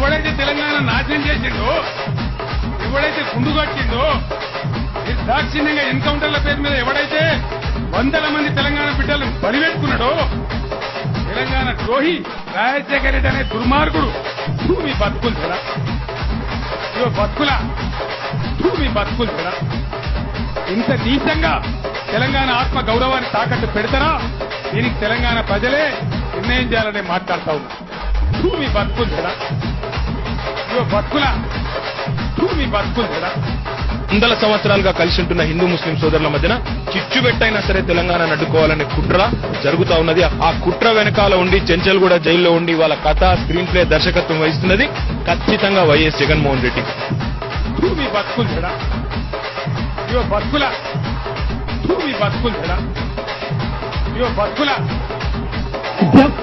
ఎవడైతే తెలంగాణ నాశనం చేసిండో, ఎవడైతే గుండు కట్టిండో, నిర్దాక్షిణ్యంగా ఎన్కౌంటర్ల పేరు మీద ఎవడైతే వందల మంది తెలంగాణ బిడ్డలను బలిపెట్టుకున్నాడో, తెలంగాణ ద్రోహి రాజశేఖర రెడ్డి అనే దుర్మార్గుడు మీ బతుకులు కదా, ఇవో బతుకులా మీ బతుకులు కదా. ఇంత నీచంగా తెలంగాణ ఆత్మ గౌరవాన్ని తాకట్టు పెడతారా? దీనికి తెలంగాణ ప్రజలే నిర్ణయం చేయాలని మాట్లాడతా ఉన్నారు. మీ బతుకులు కదా, ఇవో బతుకులా మీ బతుకులు కదా. వందల సంవత్సరాలుగా కలిసి ఉంటున్న హిందూ ముస్లిం సోదరుల మధ్యన చిచ్చుబెట్టైనా సరే తెలంగాణ అడ్డుకోవాలనే కుట్ర జరుగుతా ఉన్నది. ఆ కుట్ర వెనకాల ఉండి చెంచల్గూడ జైల్లో ఉండి వాళ్ళ కథ, స్క్రీన్ ప్లే, దర్శకత్వం వహిస్తున్నది ఖచ్చితంగా వైఎస్ జగన్మోహన్ రెడ్డి. మీ బతుకులు కదా, ఇవో బతుకులా మీ బతుకులు కదా, ఇవో బతుకులా